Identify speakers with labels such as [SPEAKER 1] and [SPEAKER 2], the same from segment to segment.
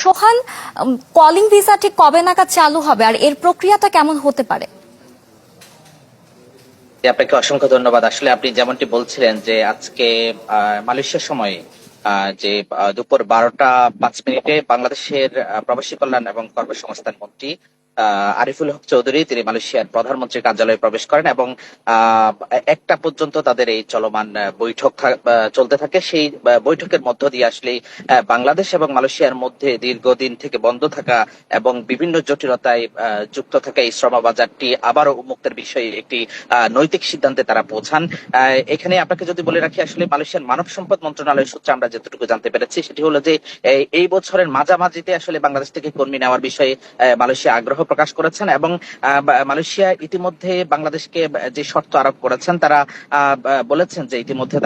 [SPEAKER 1] সোহান, calling visa ঠিক কবে নাগাদ চালু হবে আর এর প্রক্রিয়াটা কেমন হতে পারে?
[SPEAKER 2] আপনাকে অসংখ্য ধন্যবাদ। আসলে আপনি যেমনটি বলছিলেন যে আজকে মালয়েশিয়ার সময় যে দুপুর 12টা 5 মিনিটে বাংলাদেশের প্রবাসী কল্যাণ এবং কর্মসংস্থান মন্ত্রী আরিফুল হক চৌধুরী তিনি মালয়েশিয়ার প্রধানমন্ত্রীর কার্যালয়ে প্রবেশ করেন এবং আহ, একটা পর্যন্ত তাদের এই চলমান বৈঠক চলতে থাকে। সেই বৈঠকের মধ্য দিয়ে আসলে বাংলাদেশ এবং মালয়েশিয়ার মধ্যে দীর্ঘদিন থেকে বন্ধ থাকা এবং বিভিন্ন জটিলতায় যুক্ত থাকা এই শ্রম বাজারটি আবারও উন্মুক্তের বিষয়ে একটি নৈতিক সিদ্ধান্তে তারা পৌঁছান। এখানে আপনাকে যদি বলে রাখি, আসলে মালয়েশিয়ার মানব সম্পদ মন্ত্রণালয় সূত্রে আমরা যতটুকু জানতে পেরেছি সেটি হলো যে এই বছরের মাঝামাঝিতে আসলে বাংলাদেশ থেকে কর্মী নেওয়ার বিষয়ে মালয়েশিয়া আগ্রহ প্রকাশ করেছেন এবং মালয়েশিয়া ইতিমধ্যে বাংলাদেশকে যে শর্ত আরোপ করেছেন তারা বলেছেন যে ইতিমধ্যে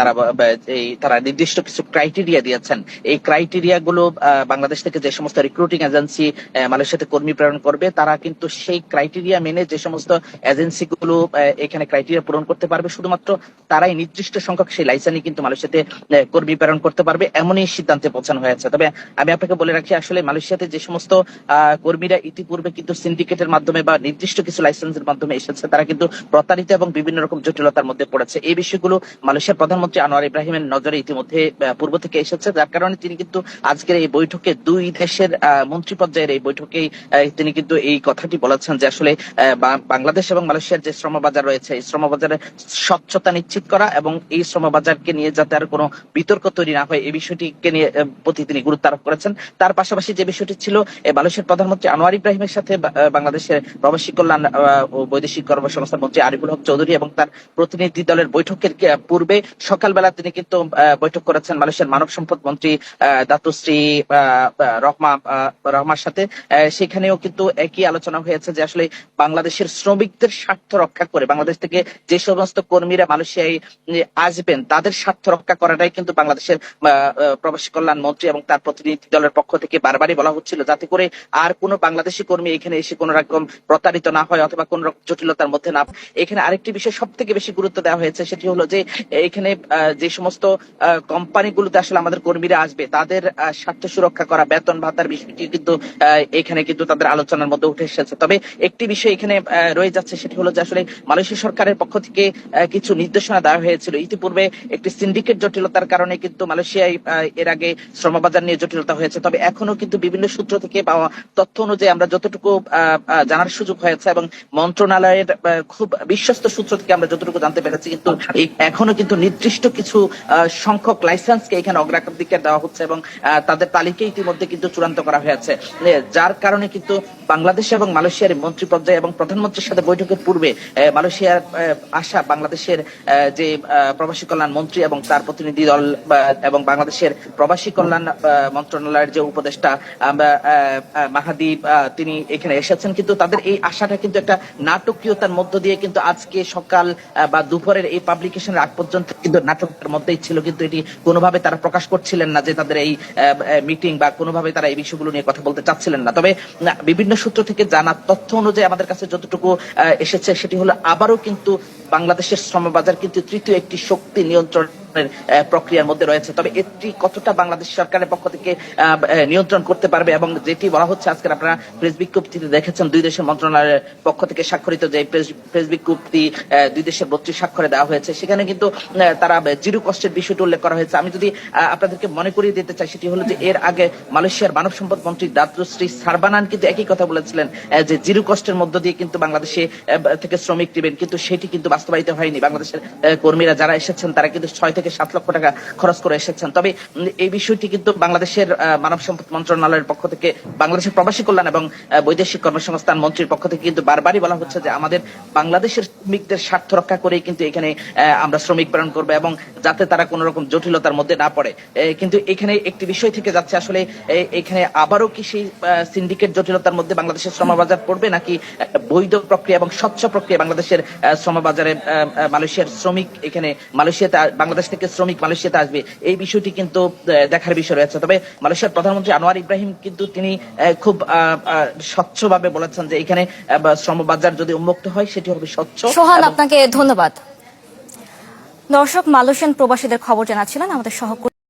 [SPEAKER 2] তারা নির্দিষ্ট কিছু ক্রাইটেরিয়া দিয়েছেন। এই ক্রাইটেরিয়া গুলো বাংলাদেশ থেকে যে সমস্ত রিক্রুটিং এজেন্সি মালয়েশিয়াতে কর্মী প্রেরণ করবে তারা কিন্তু সেই ক্রাইটেরিয়া মেনে যে সমস্ত এজেন্সি গুলো এখানে ক্রাইটেরিয়া পূরণ করতে পারবে শুধুমাত্র তারাই নির্দিষ্ট সংখ্যক সেই লাইসেন্স কিন্তু মালয়েশিয়াতে কর্মী প্রেরণ করতে পারবে, এমনই সিদ্ধান্তে পৌঁছানো হয়েছে। তবে আমি আপনাকে বলে রাখি, আসলে মালয়েশিয়াতে যে সমস্ত কর্মীরা ইতিপূর্বে কিন্তু সিন্ডিকেটের মাধ্যমে বা নির্দিষ্ট কিছু লাইসেন্সের মাধ্যমে এসেছে তারা কিন্তু প্রতারিত এবং বিভিন্ন রকম জটিলতার মধ্যে পড়েছে। এই বিষয়গুলো মালয়েশিয়ার প্রধানমন্ত্রী আনোয়ার ইব্রাহিমের নজরে ইতিমধ্যে পূর্ব থেকে এসেছে, যার কারণে তিনি কিন্তু আজকের এই বৈঠকে দুই দেশের মন্ত্রী পর্যায়ের এই বৈঠকেই তিনি কিন্তু এই কথাটি বলেছেন যে আসলে বাংলাদেশ এবং মালয়েশিয়ার যে শ্রমবাজার রয়েছে এই শ্রমবাজারে স্বচ্ছতা নিশ্চিত করা এবং এই শ্রমবাজারকে নিয়ে যাতে আর কোনো বিতর্ক তৈরি না হয় এই বিষয়টিকে নিয়ে প্রতি তিনি গুরুত্ব আরোপ করেছেন। তার পাশাপাশি যে বিষয়টি ছিল মালয়েশিয়ার প্রধানমন্ত্রী আনোয়ার ইব্রাহিমের সাথে বাংলাদেশের প্রবাসী কল্যাণ ও বৈদেশিক কর্মসংস্থান মন্ত্রী আরিফুল হক চৌধুরী এবং তার প্রতিনিধি দলের বৈঠকের পূর্বে সকালবেলা তিনি কিন্তু বৈঠক করেছেন মালয়েশিয়ার মানব সম্পদ মন্ত্রী দাতুশ্রী রহমার সাথে। সেখানেও কিন্তু একই আলোচনা হয়েছে যে আসলে বাংলাদেশের শ্রমিকদের স্বার্থ রক্ষা করে বাংলাদেশ থেকে যে সমস্ত কর্মীরা মালয়েশিয়ায় আসবেন তাদের স্বার্থ রক্ষা করাটাই কিন্তু বাংলাদেশের প্রবাসী কল্যাণ মন্ত্রী এবং তার প্রতিনিধি দলের পক্ষ থেকে বারবারই বলা হচ্ছিল, যাতে করে আর কোনো বাংলাদেশি কর্মী এখানে এসে কোন রকম প্রতারিত না হয় অথবা কোন রকম জটিলতার মধ্যে না। এখানে আরেকটি বিষয় সব থেকে বেশি গুরুত্ব দেওয়া হয়েছে, সেটি হলো যে এখানে যে সমস্ত কোম্পানিগুলোতে আসলে আমাদের কর্মীরা আসবে তাদের স্বার্থ সুরক্ষা করা, বেতন ভাতার বিষয়টি কিন্তু এখানে কিন্তু তাদের আলোচনার মধ্যে উঠে এসেছে। তবে একটি বিষয় এখানে রয়ে যাচ্ছে, সেটি হলো যে আসলে মালয়েশিয়া সরকারের পক্ষ থেকে কিছু নির্দেশনা দেওয়া হয়েছিল। ইতিপূর্বে একটি সিন্ডিকেট জটিলতার কারণে কিন্তু মালয়েশিয়ায় এর আগে শ্রমবাজার নিয়ে জটিলতা হয়েছে। তবে এখনো কিন্তু বিভিন্ন সূত্র থেকে পাওয়া তথ্য অনুযায়ী আমরা যতটুকু জানার সুযোগ হয়েছে এবং মন্ত্রণালয়ের খুব বিশ্বস্ত সূত্র থেকে আমরা যতটুকু জানতে পেরেছি, কিন্তু এখনো কিন্তু নির্দিষ্ট কিছু সংখ্যক লাইসেন্সকে এখানে অগ্রাধিকার দেওয়া হচ্ছে এবং তাদের তালিকা ইতিমধ্যে কিন্তু চূড়ান্ত করা হয়েছে, যার কারণে কিন্তু বাংলাদেশ এবং মালয়েশিয়ার মন্ত্রী পর্যায়ে এবং প্রধানমন্ত্রীর সাথে বৈঠকের পূর্বে মালয়েশিয়ার আসা বাংলাদেশের যে প্রবাসী কল্যাণ মন্ত্রী এবং তার প্রতিনিধি দল এবং বাংলাদেশের প্রবাসী কল্যাণ মন্ত্রণালয়ের যে উপদেষ্টা মাহাদি তিনি এখানে এসেছেন, কিন্তু তাদের এই আশাটা কিন্তু একটা নাটকীয়তার মধ্য দিয়ে কিন্তু আজকে সকাল বা দুপুরের এই পাবলিকেশনের আগ পর্যন্ত কিন্তু নাটকের মধ্যেই ছিল, কিন্তু এটি কোনোভাবে তারা প্রকাশ করছিলেন না যে তাদের এই মিটিং বা কোনোভাবে তারা এই বিষয়গুলো নিয়ে কথা বলতে চাচ্ছিলেন না। তবে বিভিন্ন সূত্র থেকে জানা তথ্য অনুযায়ী আমাদের কাছে যতটুকু এসেছে সেটি হলো আবারও কিন্তু বাংলাদেশের শ্রমবাজার কিন্তু তৃতীয় একটি শক্তি নিয়ন্ত্রণ প্রক্রিয়ার মধ্যে রয়েছে। তবে এটি কতটা বাংলাদেশ সরকারের পক্ষ থেকে নিয়ন্ত্রণ করতে পারবে এবং যেটি বলা হচ্ছে আজকে আপনারা প্রেস বিজ্ঞপ্তিতে দেখেছেন দুই দেশের মন্ত্রণালয়ের পক্ষ থেকে স্বাক্ষরিত যে প্রেস বিজ্ঞপ্তি দুই দেশের 32 স্বাক্ষরে দেওয়া হয়েছে, সেখানে কিন্তু তারা জিরো কস্টের বিষয়টি উল্লেখ করা হয়েছে। আমি যদি আপনাদেরকে মনে করিয়ে দিতে চাই, সেটি হলো যে এর আগে মালয়েশিয়ার মানব সম্পদ মন্ত্রী দাতুশ্রী সারবানান কিন্তু একই কথা বলেছিলেন যে জিরো কস্টের মধ্য দিয়ে কিন্তু বাংলাদেশে থেকে শ্রমিক নেবেন, কিন্তু সেটি কিন্তু বাস্তবায়িত হয়নি। বাংলাদেশের কর্মীরা যারা এসেছেন তারা কিন্তু 6 থেকে 7 লক্ষ টাকা খরচ করে এসেছেন। তবে এই বিষয়টি কিন্তু বাংলাদেশের মানব সম্পদ মন্ত্রণালয়ের পক্ষ থেকে বাংলাদেশের প্রবাসী কল্যাণ এবং বৈদেশিক কর্মসংস্থান মন্ত্রীর পক্ষ থেকে কিন্তু বারবারই বলা হচ্ছে যে আমাদের বাংলাদেশের শ্রমিকদের স্বার্থ রক্ষা করেই কিন্তু এখানে আমরা শ্রমিক প্রেরণ করবো এবং যাতে তারা কোন রকম জটিলতার মধ্যে না পড়ে। কিন্তু এখানে একটি বিষয় থেকে যাচ্ছে, আসলে এখানে আবারও কি সেই সিন্ডিকেট জটিলতার মধ্যে বাংলাদেশের শ্রমবাজার পড়বে নাকি বৈধ প্রক্রিয়া এবং স্বচ্ছ প্রক্রিয়া বাংলাদেশের শ্রমবাজারে মালয়েশিয়ার শ্রমিক এখানে মালয়েশিয়াতে বাংলাদেশ থেকে শ্রমিক মালয়েশিয়াতে আসবে, এই বিষয়টি কিন্তু দেখার বিষয় রয়েছে। তবে মালয়েশিয়ার প্রধানমন্ত্রী আনোয়ার ইব্রাহিম কিন্তু তিনি খুব স্বচ্ছভাবে বলেছেন যে এখানে শ্রমবাজার যদি উন্মুক্ত হয় সেটি হবে স্বচ্ছ।
[SPEAKER 1] সোহান, আপনাকে ধন্যবাদ। দর্শক, মালয়েশিয়ান প্রবাসীদের খবর জানাচ্ছিলেন আমাদের সহকর্মী।